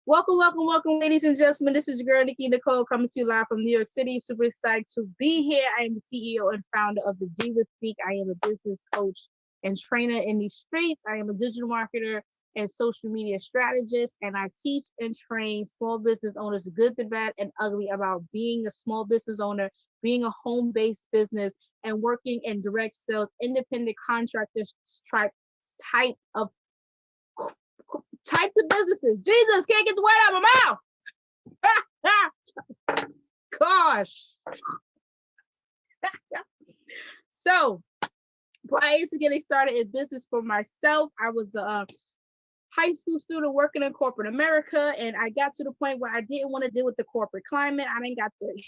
Welcome, ladies and gentlemen. This is your girl, Nikki Nicole, coming to you live from New York City. Super excited to be here. I am the CEO and founder of the Diva Speaks. I am a business coach and trainer in these streets. I am a digital marketer and social media strategist, and I teach and train small business owners, good, the bad, and ugly, about being a small business owner, being a home-based business, and working in direct sales, independent contractors type of types of businesses. Jesus, can't get the word out of my mouth. Gosh. So, prior to getting started in business for myself, I was a high school student working in corporate America, and I got to the point where I didn't want to deal with the corporate climate. I didn't got the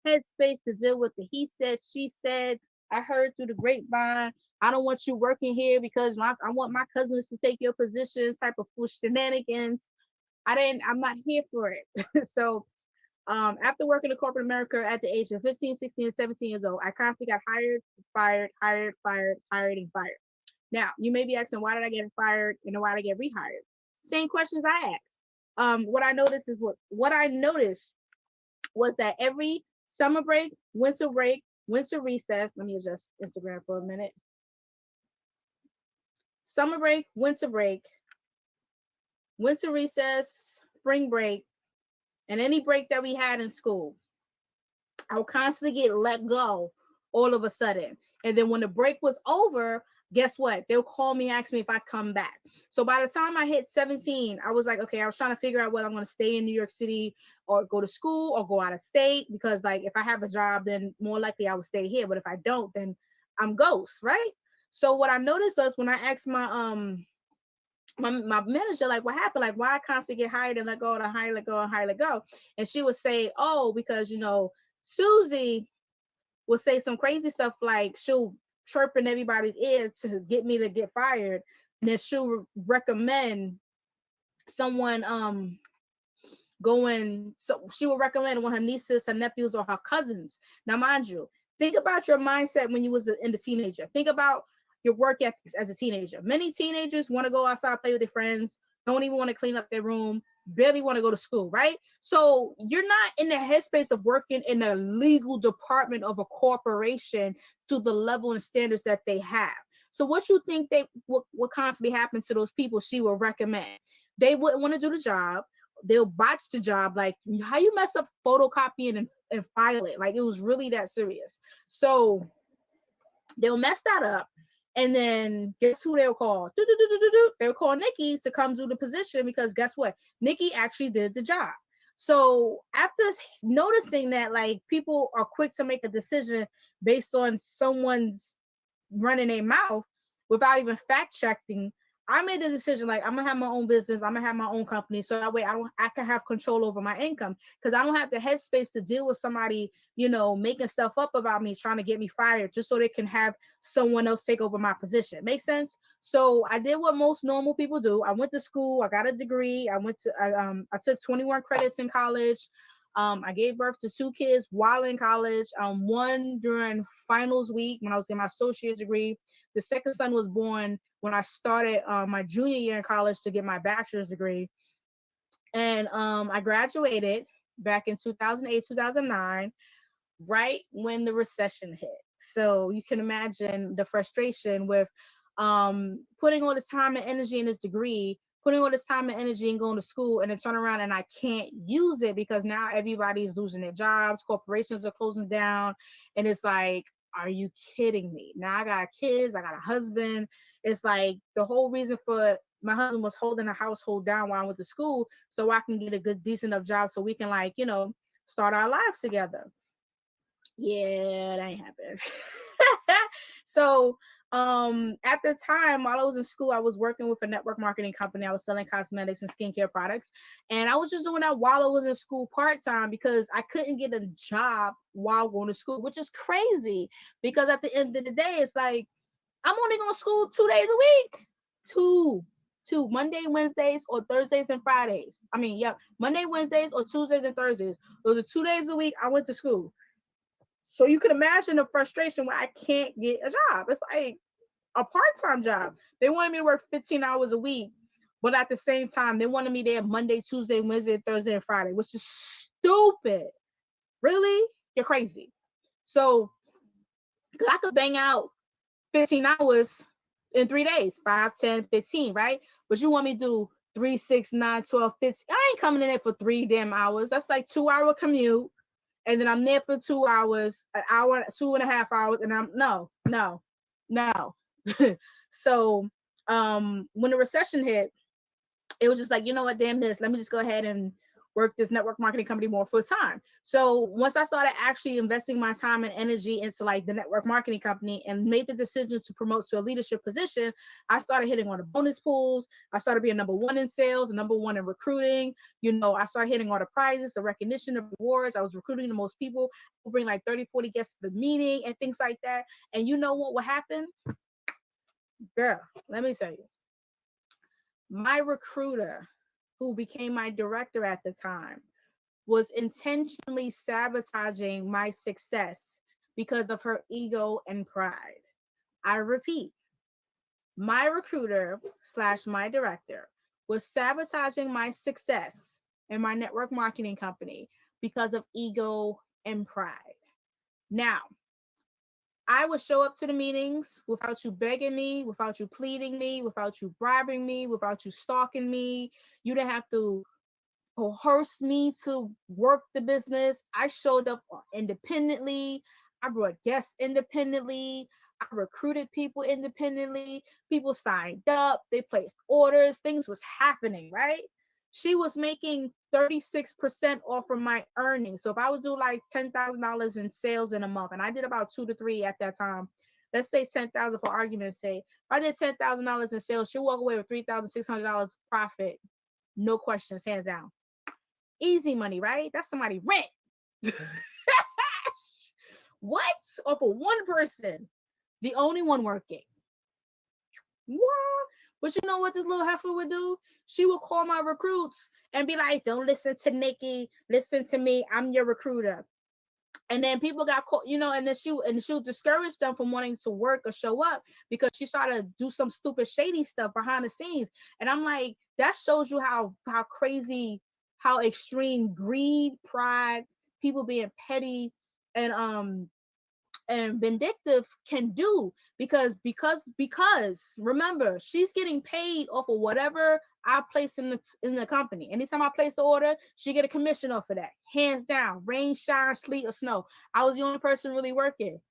headspace to deal with the he said, she said. I heard through the grapevine, I don't want you working here because I want my cousins to take your positions, type of foolish shenanigans. I'm not here for it. So after working in corporate America at the age of 15, 16, and 17 years old, I constantly got hired, and fired. Now, you may be asking, why did I get fired and why did I get rehired? Same questions I asked. What I noticed was that every summer break, winter recess, let me adjust Instagram for a minute. Summer break, winter recess, spring break, and any break that we had in school, I would constantly get let go all of a sudden. And then when the break was over, guess what? They'll call me, ask me if I come back. So by the time I hit 17, I was like, okay, I was trying to figure out whether I'm going to stay in New York City or go to school or go out of state, because like if I have a job, then more likely I would stay here. But if I don't, then I'm ghost, right? So what I noticed was when I asked my manager, like, what happened? Like, why I constantly get hired and let go, and hire, let go, and hire, let go? And she would say, oh, because, Susie will say some crazy stuff, like she'll chirp in everybody's ear to get me to get fired. And then she'll recommend someone going, so she will recommend one of her nieces, her nephews, or her cousins. Now, mind you, think about your mindset when you was in the teenager. Think about your work ethics as a teenager. Many teenagers want to go outside, play with their friends, don't even want to clean up their room, barely want to go to school, right? So you're not in the headspace of working in a legal department of a corporation to the level and standards that they have. So what you think what constantly happen to those people she will recommend? They wouldn't want to do the job. They'll botch the job. Like, how you mess up photocopying and file it? Like, it was really that serious. So they'll mess that up. And then guess who they'll call? They'll call Nikki to come do the position, because guess what? Nikki actually did the job. So after noticing that, like, people are quick to make a decision based on someone's running their mouth without even fact checking, I made the decision, like, I'm gonna have my own business, I'm gonna have my own company, so that way I can have control over my income, because I don't have the headspace to deal with somebody, making stuff up about me, trying to get me fired, just so they can have someone else take over my position. Make sense? So I did what most normal people do. I went to school, I got a degree, I took 21 credits in college. I gave birth to 2 kids while in college. One during finals week when I was getting my associate's degree. The second son was born when I started my junior year in college to get my bachelor's degree. And I graduated back in 2008, 2009, right when the recession hit. So you can imagine the frustration with putting all this time and energy in this degree, putting all this time and energy and going to school, and then turn around and I can't use it because now everybody's losing their jobs, corporations are closing down, and it's like, are you kidding me? Now I got kids, I got a husband. It's like the whole reason for my husband was holding the household down while I went to school so I can get a good, decent enough job so we can, like, start our lives together. Yeah, that ain't happening. So at the time, while I was in school, I was working with a network marketing company. I was selling cosmetics and skincare products, and I was just doing that while I was in school part-time because I couldn't get a job while going to school, which is crazy because at the end of the day, it's like I'm only going to school 2 days a week. Two Monday, Wednesdays, or Thursdays and Fridays. Monday, Wednesdays, or Tuesdays and Thursdays. Those are 2 days a week I went to school. So you can imagine the frustration when I can't get a job. It's like a part-time job. They wanted me to work 15 hours a week, But at the same time, they wanted me there Monday, Tuesday, Wednesday, Thursday, and Friday, which is stupid. Really? You're crazy. So, because I could bang out 15 hours in 3 days, 5, 10, 15, right? But you want me to do 3, 6, 9, 12, 15. I ain't coming in there for 3 damn hours. That's like 2-hour commute. And then I'm there for 2 hours, an hour, 2.5 hours. And I'm no. So when the recession hit, it was just like, you know what, damn this, let me just go ahead and work this network marketing company more full time. So once I started actually investing my time and energy into like the network marketing company and made the decision to promote to a leadership position, I started hitting on the bonus pools. I started being #1 in sales, #1 in recruiting. You know, I started hitting all the prizes, the recognition, the rewards. I was recruiting the most people, who bring like 30, 40 guests to the meeting and things like that. And you know what would happen? Girl, let me tell you. My recruiter, who became my director at the time, was intentionally sabotaging my success because of her ego and pride. I repeat, my recruiter / my director was sabotaging my success in my network marketing company because of ego and pride. Now, I would show up to the meetings without you begging me, without you pleading me, without you bribing me, without you stalking me. You didn't have to coerce me to work the business. I showed up independently. I brought guests independently. I recruited people independently. People signed up. They placed orders. Things was happening, right? She was making 36% off of my earnings. So if I would do like $10,000 in sales in a month, and I did about 2 to 3 at that time, let's say 10,000 for argument's sake. If I did $10,000 in sales, she'll walk away with $3,600 profit. No questions, hands down. Easy money, right? That's somebody rent. What? Off of one person, the only one working. What? But you know what this little heifer would do? She would call my recruits and be like, don't listen to Nikki, listen to me, I'm your recruiter. And then people got caught, you know, and then she'll discourage them from wanting to work or show up because she started to do some stupid shady stuff behind the scenes. And I'm like, that shows you how crazy, how extreme greed, pride, people being petty and vindictive can do, because remember, she's getting paid off of whatever I place in the company. Anytime I place the order, she get a commission off of that, hands down. Rain, shine, sleet, or snow. I was the only person really working.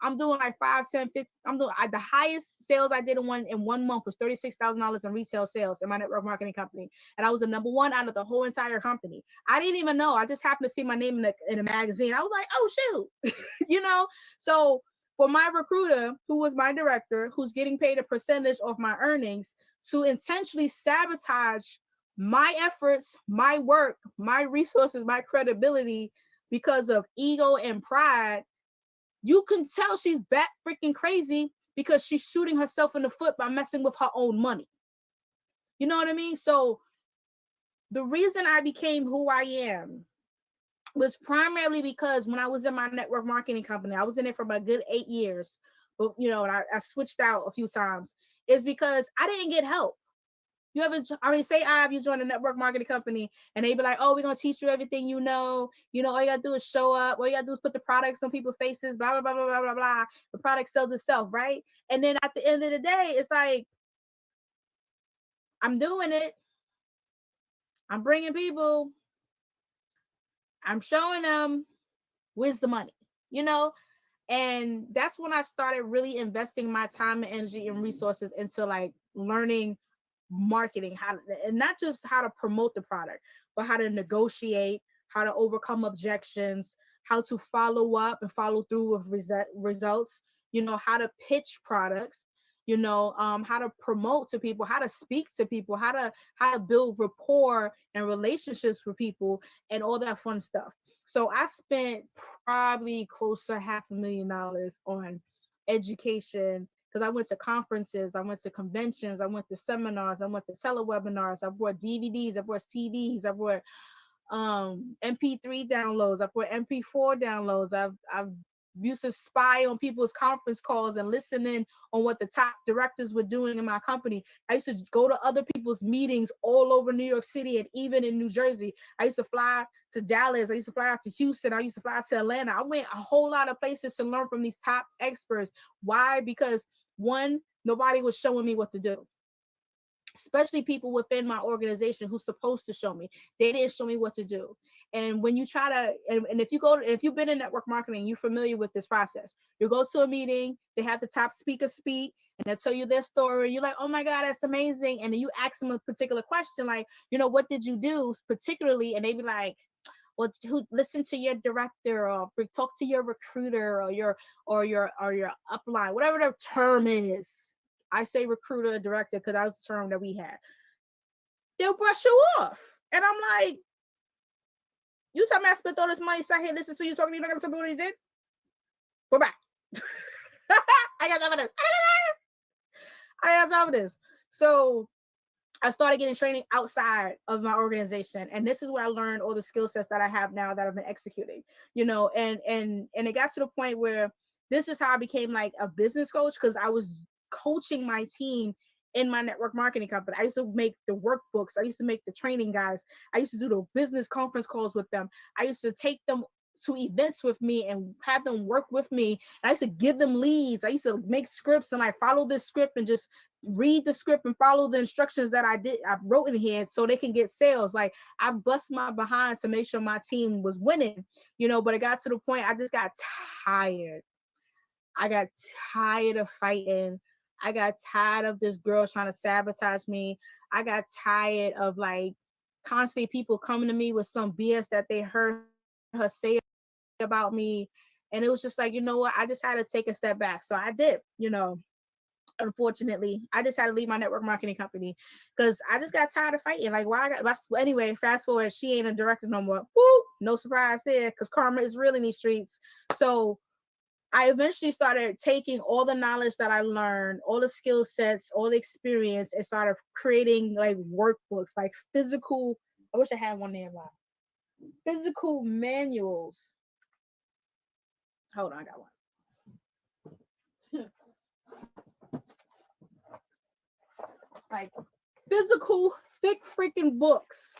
I'm doing like 5, 10, 50. I'm doing the highest sales I did in one month was $36,000 in retail sales in my network marketing company, and I was the #1 out of the whole entire company. I didn't even know. I just happened to see my name in a magazine. I was like, oh shoot, you know. So for my recruiter, who was my director, who's getting paid a percentage of my earnings, to intentionally sabotage my efforts, my work, my resources, my credibility because of ego and pride, you can tell she's bat freaking crazy, because she's shooting herself in the foot by messing with her own money. You know what I mean? So the reason I became who I am was primarily because when I was in my network marketing company, I was in it for about a good 8 years, but you know, and I switched out a few times, is because I didn't get help. You ever, I mean, say you join a network marketing company and they be like, oh, we're going to teach you everything you know. You know, all you got to do is show up. All you got to do is put the products on people's faces, blah, blah, blah, blah, blah, blah, blah. The product sells itself, right? And then at the end of the day, it's like, I'm doing it. I'm bringing people. I'm showing them, where's the money, you know? And that's when I started really investing my time and energy and resources into like learning marketing, and not just how to promote the product, but how to negotiate, how to overcome objections, how to follow up and follow through with results, you know, how to pitch products, you know, how to promote to people, how to speak to people, how to build rapport and relationships with people, and all that fun stuff. So I spent probably close to $500,000 on education, because I went to conferences, I went to conventions, I went to seminars, I went to telewebinars, I bought DVDs, I bought CDs, I bought MP3 downloads, I bought MP4 downloads, I've used to spy on people's conference calls and listen in on what the top directors were doing in my company. I used to go to other people's meetings all over New York City and even in New Jersey. I used to fly to Dallas. I used to fly out to Houston. I used to fly to Atlanta. I went a whole lot of places to learn from these top experts. Why? Because one, nobody was showing me what to do. Especially people within my organization who's supposed to show me. They didn't show me what to do. And when you try to, and if you go, if you've been in network marketing, you're familiar with this process. You go to a meeting, they have the top speaker speak, and they'll tell you their story. You're like, oh my God, that's amazing. And then you ask them a particular question, like, you know, what did you do particularly? And they be like, well, listen to your director, or talk to your recruiter, or your upline, whatever the term is. I say recruiter, director, because that was the term that we had. They'll brush you off. And I'm like, you tell me I spent all this money, sat here, listen to you talking to me, you're not going to tell me what he did? Go back. I got time for this. I got time for this. So I started getting training outside of my organization. And this is where I learned all the skill sets that I have now that I've been executing, you know, and it got to the point where this is how I became like a business coach, because I was coaching my team in my network marketing company. I used to make the workbooks. I used to make the training guides. I used to do the business conference calls with them. I used to take them to events with me and have them work with me. And I used to give them leads. I used to make scripts and like follow this script and just read the script and follow the instructions that I wrote in here so they can get sales. Like I bust my behind to make sure my team was winning, you know, but it got to the point I just got tired. I got tired of fighting. I got tired of this girl trying to sabotage me. I got tired of like constantly people coming to me with some BS that they heard her say about me. And it was just like, you know what? I just had to take a step back. So I did, you know, unfortunately, I just had to leave my network marketing company because I just got tired of fighting. Like, why? Anyway, fast forward, she ain't a director no more. Woo! No surprise there, because karma is real in these streets. So I eventually started taking all the knowledge that I learned, all the skill sets, all the experience, and started creating like workbooks, like physical. I wish I had one nearby. Physical manuals. Hold on, I got one. Like physical, thick freaking books.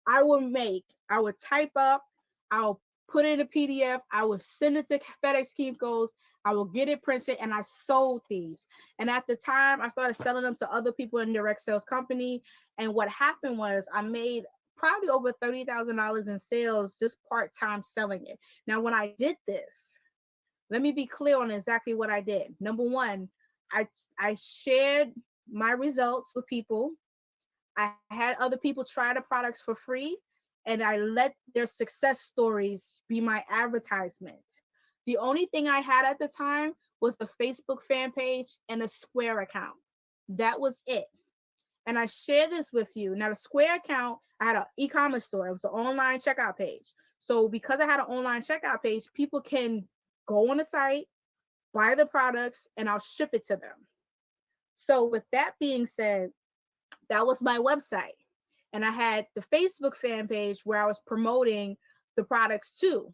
I would type up, I'll put it in a PDF, I would send it to ℯ𝒃𝓁. I will get it printed, and I sold these. And at the time, I started selling them to other people in direct sales company. And what happened was I made probably over $30,000 in sales just part-time selling it. Now, when I did this, let me be clear on exactly what I did. Number one, I shared my results with people. I had other people try the products for free, and I let their success stories be my advertisement. The only thing I had at the time was the Facebook fan page and a Square account. That was it. And I share this with you. Now, the Square account, I had an e-commerce store. It was an online checkout page. So because I had an online checkout page, people can go on the site, buy the products, and I'll ship it to them. So with that being said, that was my website. And I had the Facebook fan page where I was promoting the products too.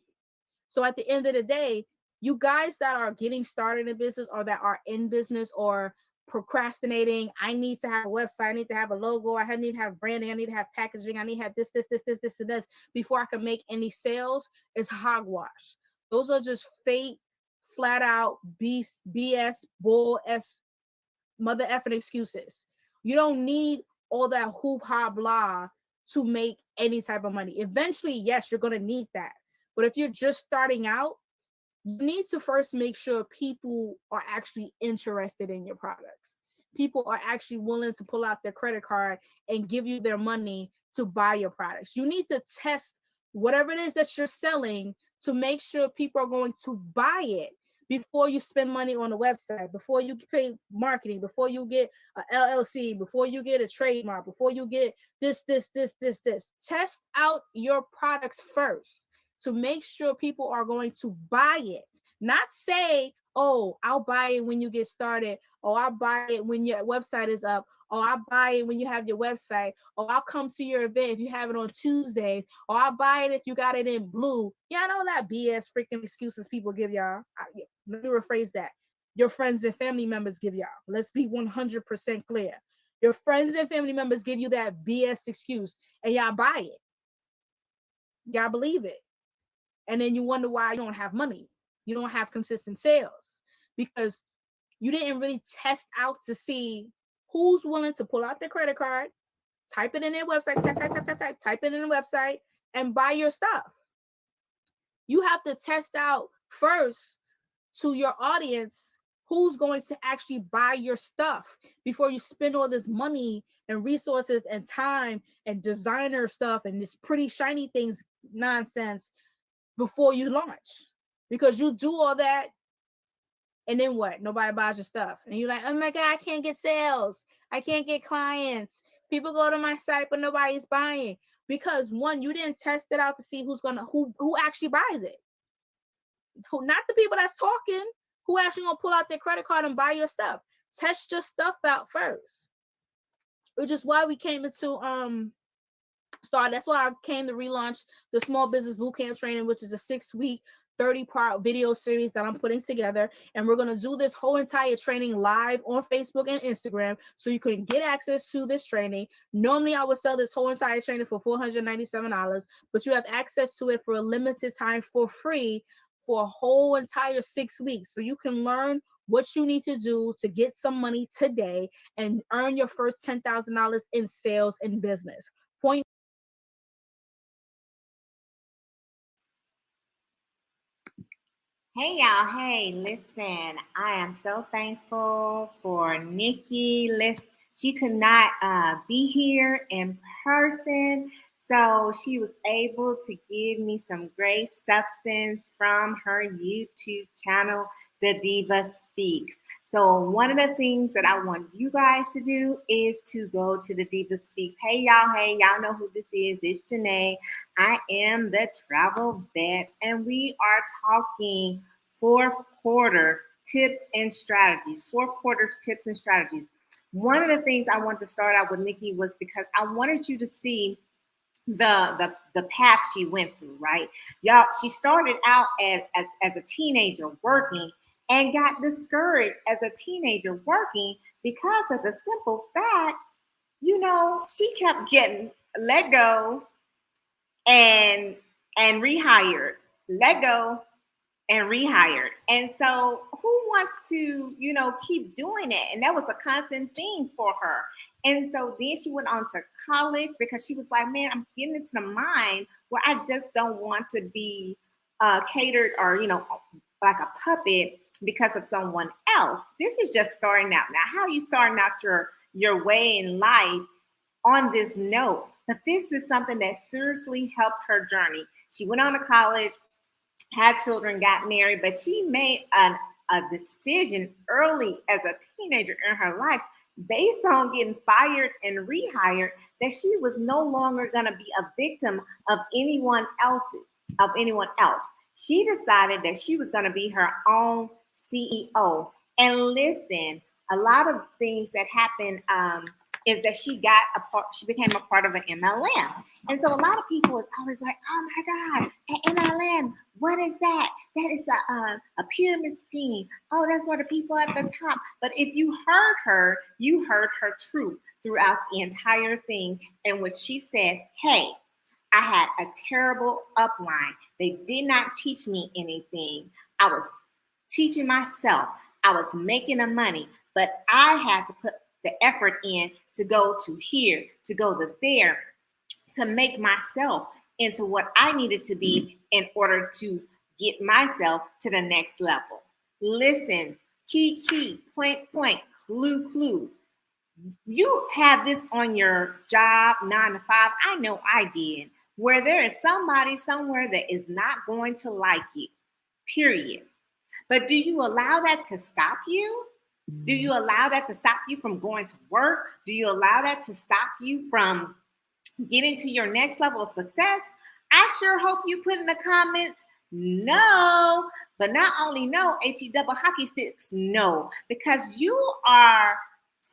So at the end of the day, you guys that are getting started in business or that are in business or procrastinating, I need to have a website, I need to have a logo, I need to have branding, I need to have packaging, I need to have this, and this before I can make any sales, is hogwash. Those are just fake, flat out BS, bull s mother effing excuses. You don't need all that hoop ha blah to make any type of money. Eventually, yes, you're going to need that. But if you're just starting out, you need to first make sure people are actually interested in your products. People are actually willing to pull out their credit card and give you their money to buy your products. You need to test whatever it is that you're selling to make sure people are going to buy it before you spend money on a website, before you pay marketing, before you get a LLC, before you get a trademark, before you get this. Test out your products first to make sure people are going to buy it. Not say, oh, I'll buy it when you get started, or I'll buy it when your website is up, or I'll buy it when you have your website, or I'll come to your event if you have it on Tuesdays, or I'll buy it if you got it in blue. Yeah, I know that BS freaking excuses people give y'all. Let me rephrase that. Your friends and family members give y'all. Let's be 100% clear. Your friends and family members give you that BS excuse, and y'all buy it. Y'all believe it. And then you wonder why you don't have money. You don't have consistent sales because you didn't really test out to see who's willing to pull out their credit card, type it in their website, type it in the website, and buy your stuff. You have to test out first to your audience who's going to actually buy your stuff before you spend all this money and resources and time and designer stuff and this pretty shiny things nonsense before you launch. Because you do all that and then what? Nobody buys your stuff. And you're like, oh my God, I can't get sales. I can't get clients. People go to my site, but nobody's buying. Because one, you didn't test it out to see who actually buys it. Not the people that's talking, who actually gonna pull out their credit card and buy your stuff. Test your stuff out first. Which is why we came into that's why I came to relaunch the Small Business Bootcamp training, which is a 6-week 30-part video series that I'm putting together. And we're going to do this whole entire training live on Facebook and Instagram, so you can get access to this training. Normally I would sell this whole entire training for $497, but you have access to it for a limited time for free for a whole entire 6 weeks. So you can learn what you need to do to get some money today and earn your first $10,000 in sales and business. Point. Hey y'all, hey, listen, I am so thankful for Nikki. She could not be here in person, so she was able to give me some great substance from her YouTube channel, The Diva Speaks. So one of the things that I want you guys to do is to go to The Diva Speaks. Hey y'all know who this is. It's Janae. I am the travel vet, and we are talking fourth quarter tips and strategies. Fourth quarter tips and strategies. One of the things I wanted to start out with Nikki was because I wanted you to see the path she went through, right? Y'all, she started out as a teenager working and got discouraged as a teenager working because of the simple fact, she kept getting let go and rehired, let go and rehired. And so who wants to, keep doing it? And that was a constant theme for her. And so then she went on to college because she was like, man, I'm getting into the mind where I just don't want to be catered or, like a puppet because of someone else. This is just starting out. Now, how are you starting out your way in life on this note? But this is something that seriously helped her journey. She went on to college, had children, got married, but she made a decision early as a teenager in her life based on getting fired and rehired that she was no longer going to be a victim of anyone else. She decided that she was going to be her own CEO. And listen, a lot of things that happened is that she became a part of an MLM. And so a lot of people is always like, oh my God, an MLM, what is that? That is a pyramid scheme. Oh, that's for the people at the top. But if you heard her truth throughout the entire thing, in which she said, hey, I had a terrible upline. They did not teach me anything. I was teaching myself. I was making the money, but I had to put the effort in to go to here, to go to there, to make myself into what I needed to be in order to get myself to the next level. Listen, key, point, clue. You have this on your job, 9 to 5. I know I did, where there is somebody somewhere that is not going to like you, period. But do you allow that to stop you? Do you allow that to stop you from going to work? Do you allow that to stop you from getting to your next level of success? I sure hope you put in the comments, no. But not only no, ℏ double hockey sticks, no. Because you are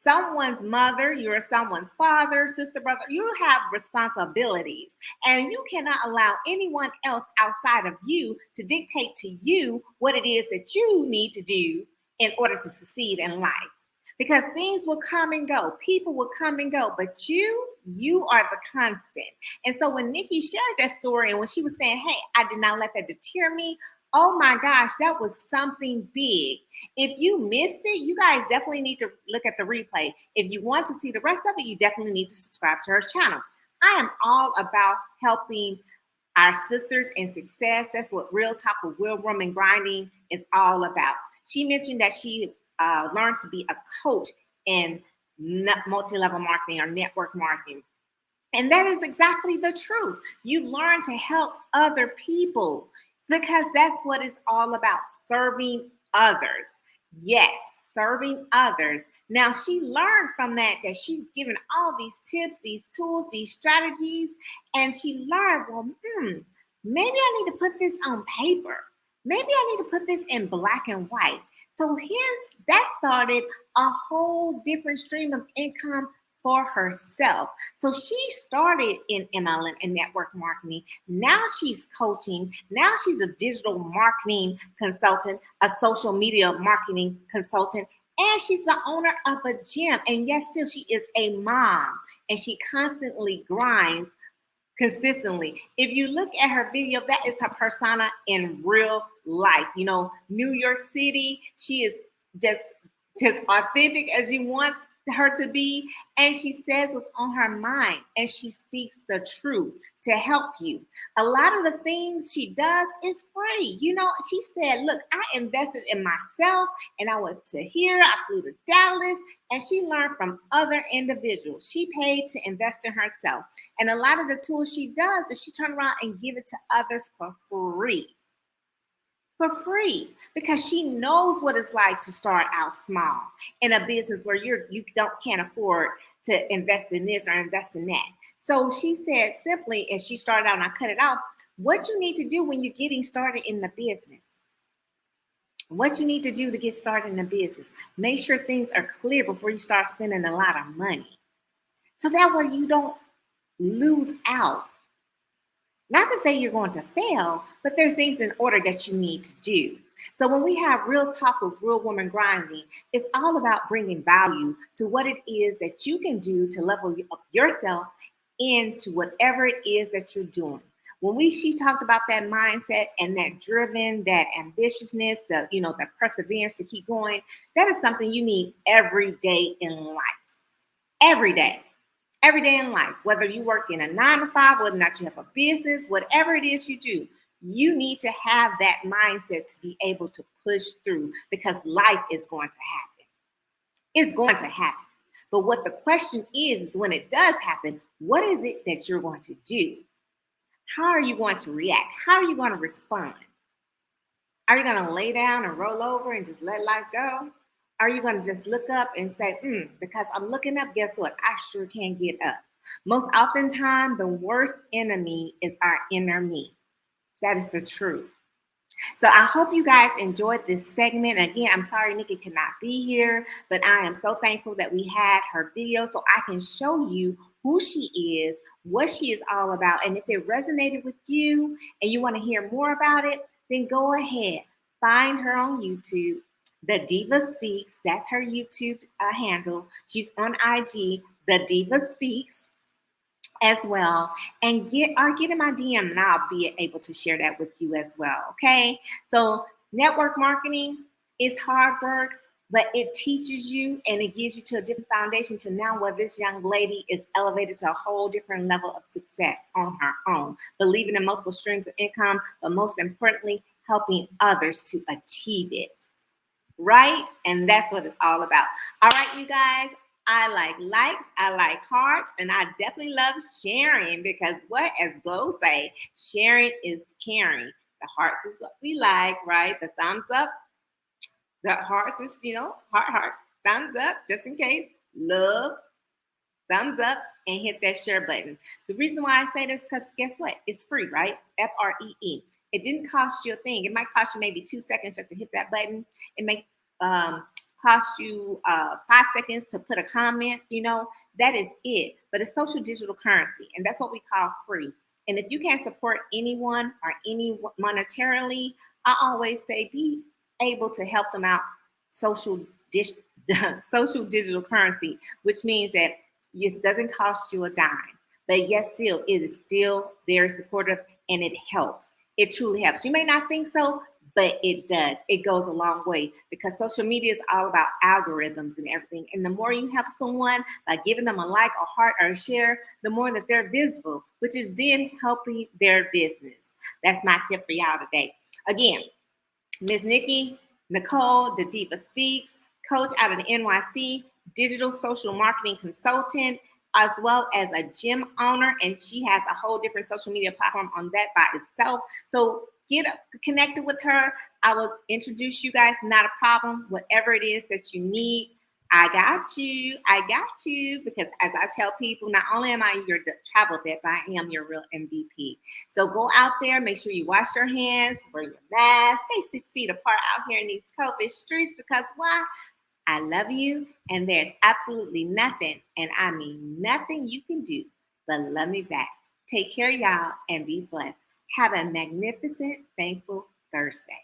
someone's mother, you're someone's father, sister, brother. You have responsibilities, and you cannot allow anyone else outside of you to dictate to you what it is that you need to do in order to succeed in life. Because things will come and go, people will come and go, but you are the constant. And so when Nikki shared that story and when she was saying, hey, I did not let that deter me, oh my gosh, that was something big. If you missed it, you guys definitely need to look at the replay. If you want to see the rest of it, you definitely need to subscribe to her channel. I am all about helping our sisters in success. That's what Real Talk with Real Woman Grinding is all about. She mentioned that she learned to be a coach in multi-level marketing or network marketing. And that is exactly the truth. You learn to help other people because that's what it's all about, serving others. Yes, serving others. Now, she learned from that she's given all these tips, these tools, these strategies, and she learned, well, maybe I need to put this on paper. Maybe I need to put this in black and white. So that started a whole different stream of income for herself. So she started in MLM and network marketing. Now she's coaching. Now she's a digital marketing consultant, a social media marketing consultant, and she's the owner of a gym. And yes, still she is a mom, and she constantly grinds consistently. If you look at her video, that is her persona in real life. You know, New York City, she is just authentic as you want her to be, and she says what's on her mind, and she speaks the truth to help you. A lot of the things she does is free. You know, she said, look, I invested in myself, and I went to here, I flew to Dallas, and she learned from other individuals. She paid to invest in herself. And a lot of the tools she does is she turns around and give it to others for free. For free, because she knows what it's like to start out small in a business where you can't afford to invest in this or invest in that. So she said simply, as she started out and I cut it out, what you need to do when you're getting started in the business. What you need to do to get started in the business. Make sure things are clear before you start spending a lot of money. So that way you don't lose out. Not to say you're going to fail, but there's things in order that you need to do. So when we have Real Talk with Real Woman Grinding, it's all about bringing value to what it is that you can do to level up yourself into whatever it is that you're doing. When she talked about that mindset and that driven, that ambitiousness, the perseverance to keep going, that is something you need every day in life. Every day. Every day in life, whether you work in a 9-to-5, whether or not you have a business, whatever it is you do, you need to have that mindset to be able to push through because life is going to happen. It's going to happen. But what the question is when it does happen, what is it that you're going to do? How are you going to react? How are you going to respond? Are you going to lay down and roll over and just let life go? Are you going to just look up and say, because I'm looking up, guess what? I sure can get up. Most oftentimes, the worst enemy is our inner me. That is the truth. So I hope you guys enjoyed this segment. Again, I'm sorry Nikki could not be here, but I am so thankful that we had her video so I can show you who she is, what she is all about. And if it resonated with you and you want to hear more about it, then go ahead, find her on YouTube. The Diva Speaks, that's her YouTube handle. She's on IG, The Diva Speaks as well. And get in my DM and I'll be able to share that with you as well, okay? So network marketing is hard work, but it teaches you and it gives you to a different foundation to now where this young lady is elevated to a whole different level of success on her own, believing in multiple streams of income, but most importantly, helping others to achieve it. Right? And that's what it's all about. All right, you guys, I like likes, I like hearts, and I definitely love sharing because what, as Glow say, sharing is caring. The hearts is what we like, right? The thumbs up, the hearts is, heart, thumbs up, just in case. Love, thumbs up, and hit that share button. The reason why I say this is because guess what? It's free, right? Free. It didn't cost you a thing. It might cost you maybe 2 seconds just to hit that button. It may cost you 5 seconds to put a comment, that is it. But it's social digital currency, and that's what we call free. And if you can't support anyone or any monetarily, I always say be able to help them out social social digital currency, which means that it doesn't cost you a dime, but yet still it is still very supportive and it helps. It truly helps. You may not think so, but it does. It goes a long way because social media is all about algorithms and everything. And the more you help someone by giving them a like, a heart, or a share, the more that they're visible, which is then helping their business. That's my tip for y'all today. Again, Ms. Nikki Nicole, the Diva Speaks, coach out of the NYC, digital social marketing consultant, as well as a gym owner, and she has a whole different social media platform on that by itself. So get connected with her. I will introduce you guys, not a problem. Whatever it is that you need, I got you. I got you. Because as I tell people, not only am I your travel vet, but I am your real MVP. So go out there, make sure you wash your hands, wear your mask, stay 6 feet apart out here in these COVID streets. Because why? I love you, and there's absolutely nothing, and I mean nothing you can do but love me back. Take care, y'all, and be blessed. Have a magnificent, thankful Thursday.